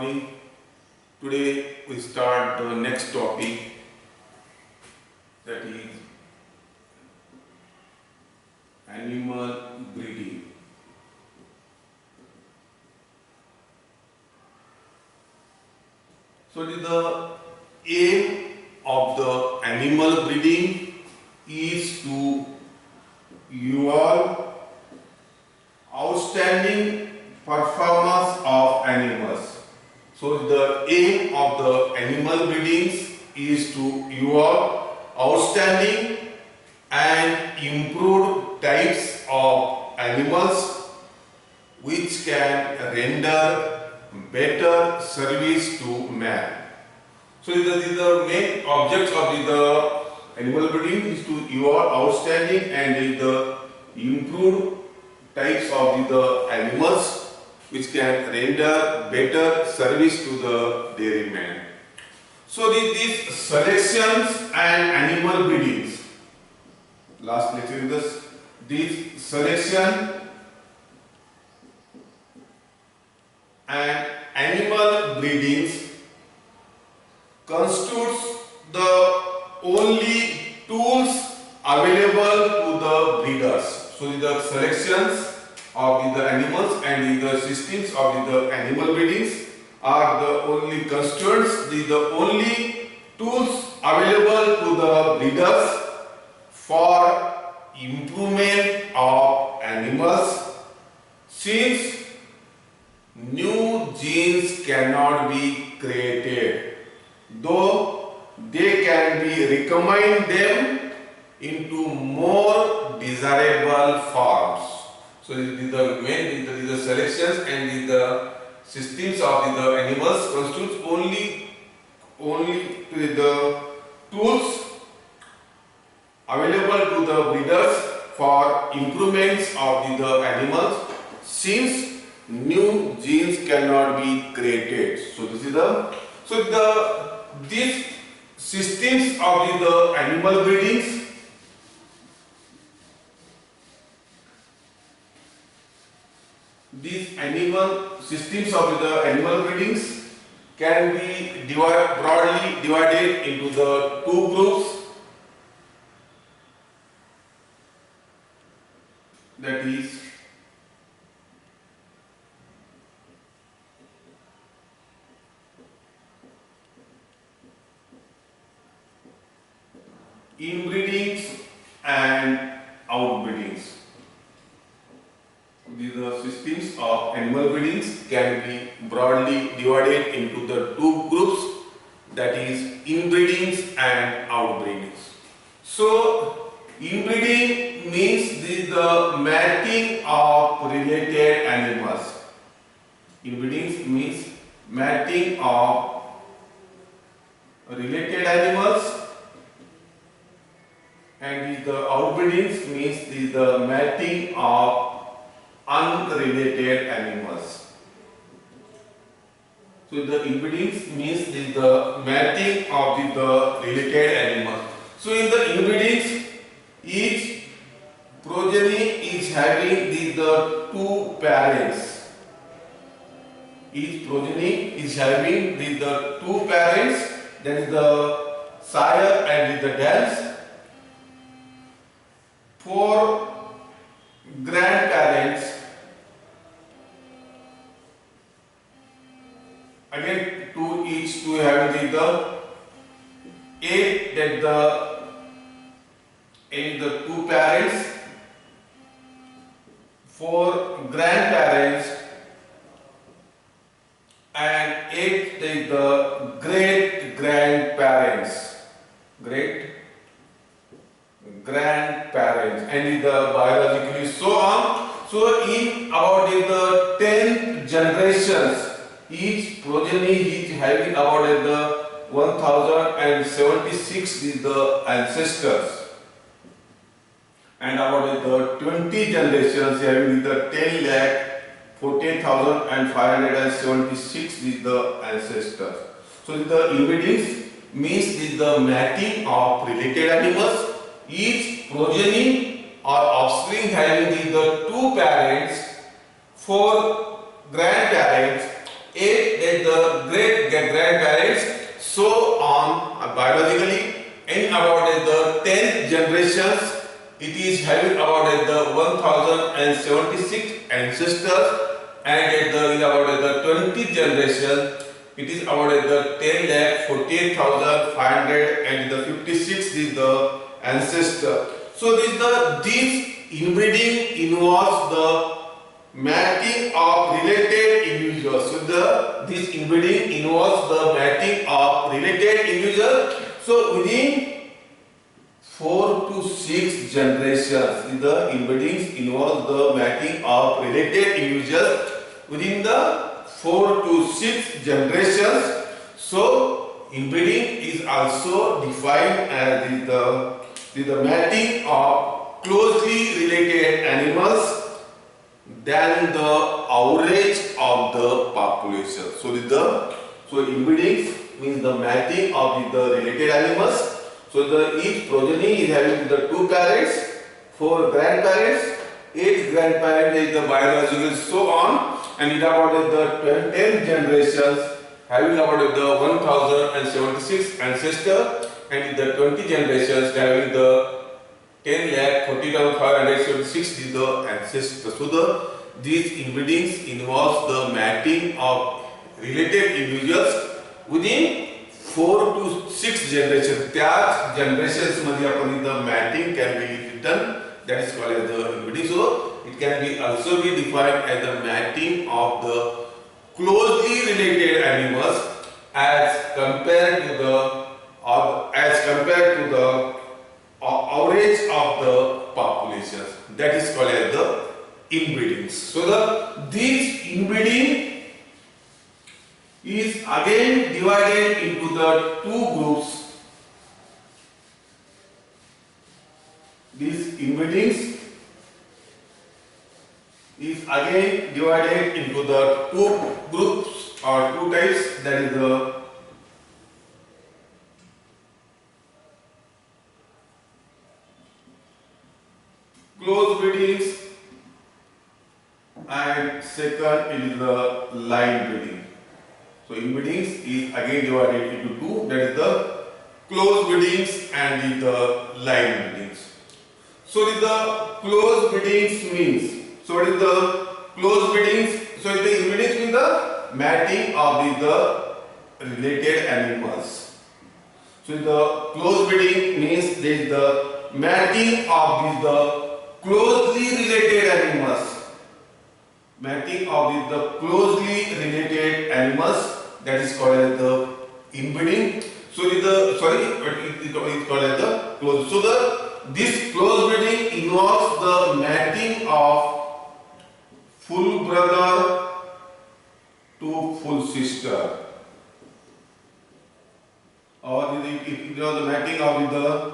morning. Today we start the next topic, that is animal breeding. So the aim of the animal breeding is to evolve outstanding performance of animals. So the aim of the animal breeding is to evolve outstanding and improved types of animals which can render better service to man. So the main objects of the animal breeding is to evolve outstanding and the improved types of the animals which can render better service to the dairyman. So these selections and animal breedings. Last lecture these selection and animal breedings constitutes the only tools available to the breeders. So the selections of the animals and the systems of the animal breedings are the only constituents, the only tools available to the breeders for improvement of animals, since new genes cannot be created, though they can be recombine them into more desirable forms. So the main the selections and the systems of the animals constitutes only the tools available to the breeders for improvements of the animals, since new genes cannot be created. So this is these systems of the animal breedings can be broadly divided into the two groups, that is inbreedings and outbreedings. The systems of animal breedings can be broadly divided into the two groups, that is inbreedings and outbreedings. So inbreeding means the mating of related animals. Inbreeding means mating of related animals, and the outbreeding means the mating of unrelated animals. So the inbreeding means the mating of the related animals. So in the inbreeding, each progeny is having the two parents. Each progeny is having the two parents, that is the sire and the dams. Four grandparents, again each two having the eight, that the two parents, four grandparents, and eight the great grandparents, and the biologically so on. So in about the 10th generations, each progeny is having about the 1076 is the ancestors, and about the 20 generations having the 10,14,576 is the ancestors. So the inbreeding means the mating of related animals. Each progeny or offspring having the two parents, four grandparents, 8 that the great grandparents, so on biologically, and about the 10th generations, it is having about the 1076 ancestors, and at the in about the 20th generation, it is about the 10,48,500, and the 56 is the ancestor. So this inbreeding involves the mating of related individuals. So this inbreeding involves the mating of related individuals. So within 4 to 6 generations, the inbreeding involves the mating of related individuals within the 4 to 6 generations. So inbreeding is also defined as the mating of closely related animals than the average of the population. So inbreeding means the mating of the related animals. So each progeny is having the 2 parents, 4 grandparents, 8 grandparents is the biological, so on, and it about the 10 generations having about the 1076 ancestors, and the 20 generations having the 10,40,576 is the ancestor. So these inbreedings involves the mating of related individuals within 4 to 6 generations. That generations मध्ये आपण the mating can be written, that is called as the inbreeding. So it can be also be defined as the mating of the closely related animals as compared to the average of the populations. That is called as the inbreeding. So this inbreeding is again divided into the 2 groups. This inbreeding is again divided into the 2 groups or 2 types, that is the close breedings, and second is the line breeding. So inbreeding is again divided into 2, that is the close breedings and the line breedings. So the close breedings means, so what is the close breedings? So the inbreedings means the mating of the related animals. So the close breeding means there is the mating of the closely related animals. Mating of the closely related animals, that is called as the inbreeding. So it is called as the close. So this close breeding involves the mating of full brother to full sister, or it involves the mating of the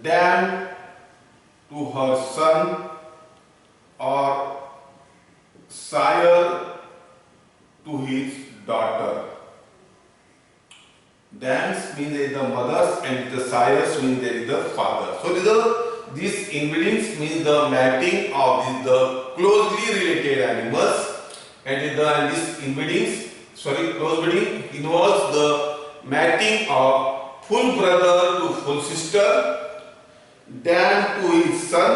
dam to her son, or sire to his daughter. Dams means there is the mothers, and the sires means there is the father. So this inbreeding means the mating of the closely related animals, and this close breeding involves the mating of full brother to full sister, dam to his son,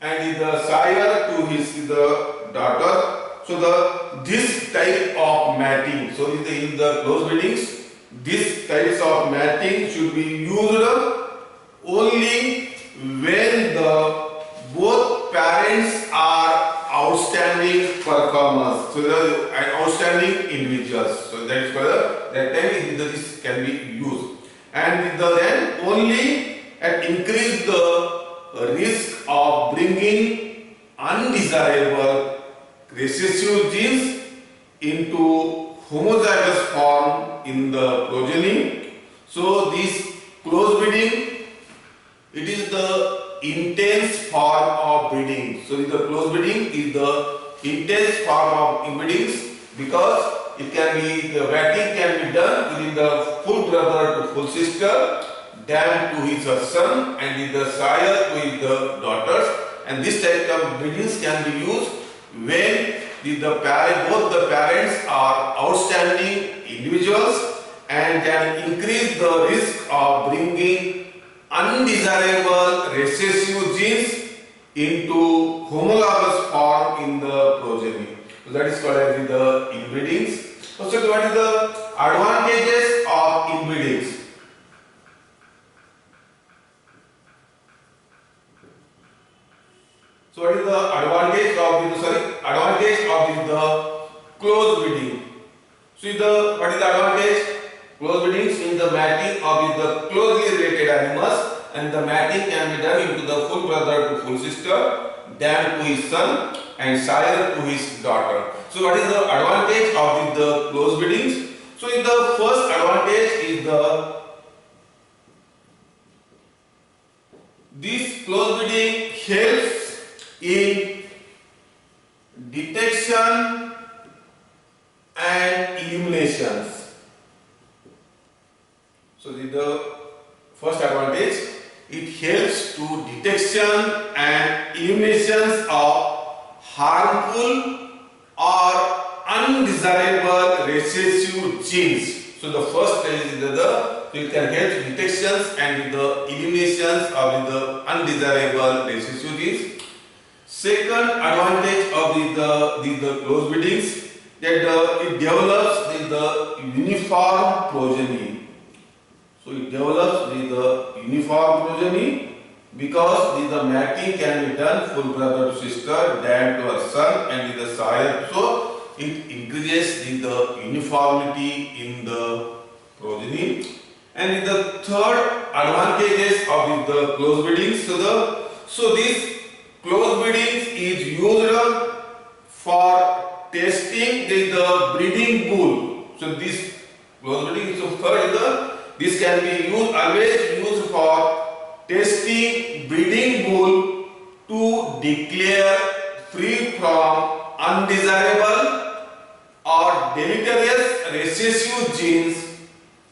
and the sire to his daughter. So this type of mating, so in the close breedings, this types of mating should be used only when both parents are outstanding performers, so outstanding individuals. So that is why that time this can be used, and then only increase the risk of bringing undesirable recessive genes into homozygous form in the progeny. So this close breeding, it is the intense form of breeding. So the close breeding is the intense form of inbreeding, because it can be, the mating can be done within the full brother to full sister, dam to his son, and the sire to his daughters. And this type of breedings can be used when both the parents are outstanding individuals and can increase the risk of bringing undesirable recessive genes into homologous form in the progeny. So that is called as the inbreedings. So what is the advantages of inbreedings? So what is the advantage of the close breeding? So what is the advantage? Close breeding means the mating of the closely related animals, and the mating can be done into the full brother to full sister, dam to his son, and sire to his daughter. So what is the advantage of the close breedings? So the first advantage is this close breeding helps in detection and eliminations. So the first advantage, it helps to detection and eliminations of harmful or undesirable recessive genes. So the first stage is so it can help detections and the eliminations of the undesirable recessive genes. Second advantage of the close breedings, that it develops the uniform progeny. So it develops the uniform progeny because the mating can be done full brother to sister, dam to a son, and with the sire. So it increases the uniformity in the progeny. And the third advantages of the close breeding. So this close breeding is used for testing the breeding pool. So this close breeding, so third this can be always used for testing breeding pool to declare free from undesirable or deleterious recessive genes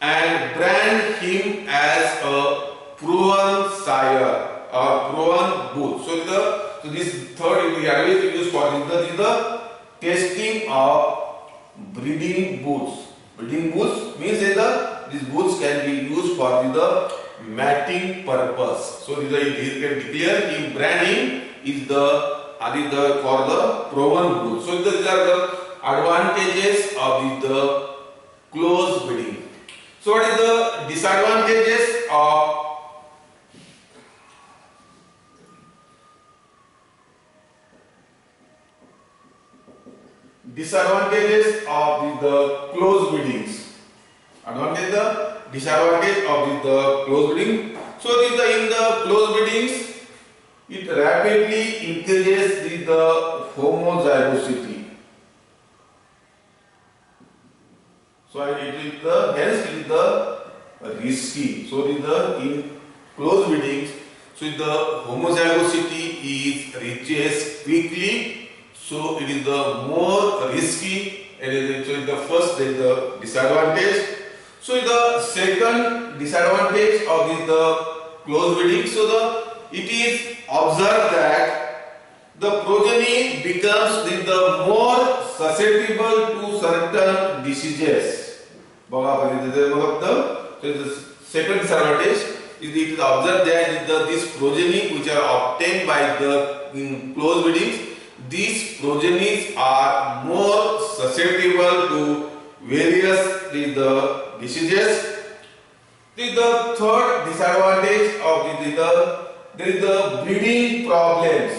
and brand him as a proven sire or proven bull. So this third we always use for the testing of breeding bulls. Breeding bulls means that these bulls can be used for the mating purpose. So it can declare him brand him is for the proven bull. So these are the advantages of the close breeding. So what is the disadvantages of the close breedings? Disadvantage of the close breeding. So in the close breedings, it rapidly increases the homozygosity. So it is the risky. So in close breedings, so the homozygosity is reaches quickly. So it is the more risky. So the first is the disadvantage. So the second disadvantage of the close breeding. So it is observed that the progeny becomes the more susceptible to certain diseases. So the second disadvantage is it is observed that this progeny which are obtained by the close breedings, these progenies are more susceptible to various diseases. The third disadvantage of there is the breeding problems.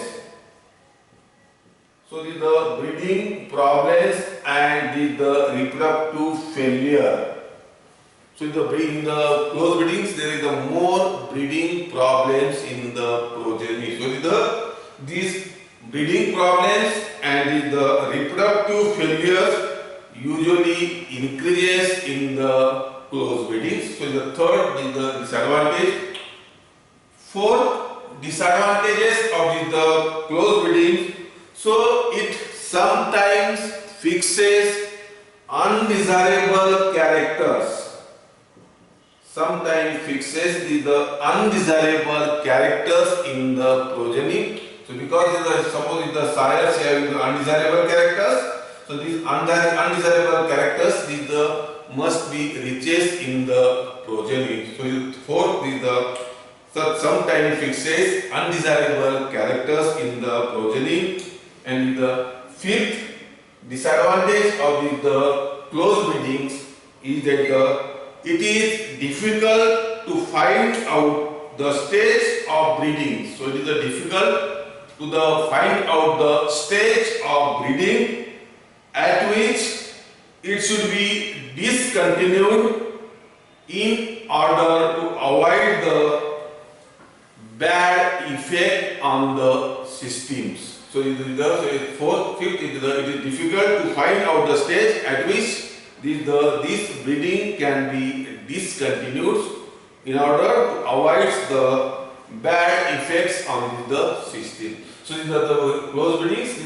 So the breeding problems and the reproductive failure. So in the close breedings, there is the more breeding problems in the progeny. So these breeding problems and the reproductive failures usually increases in the close breedings. So the third is the disadvantage. Fourth disadvantages of the close breeding. So it sometimes fixes undesirable characters. Sometimes fixes the undesirable characters in the progeny. So because suppose if the sires having the undesirable characters, so these undesirable characters must be replaced in the progeny. So fourth is sometimes fixes undesirable characters in the progeny, and the fifth disadvantage of the close breedings is that it is difficult to find out the stage of breeding. So it is difficult to find out the stage of breeding at which it should be discontinued in order to avoid the bad effect on the systems. So fifth, it is difficult to find out the stage at which this breeding can be discontinued in order to avoid the bad effects on the system. So the close breedings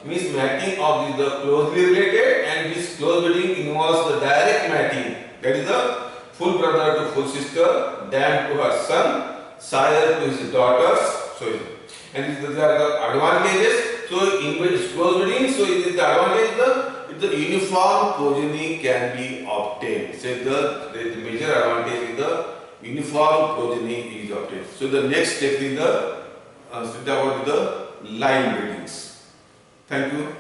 means mating of the closely related, and this close breeding involves the direct mating, that is the full brother to full sister, dam to her son, sire to his daughters. So and these are the advantages. So in close breeding, so it is the advantage the uniform progeny can be obtained. So the major advantage is the uniform progeny is obtained. So the next step is about the line breedings. Thank you.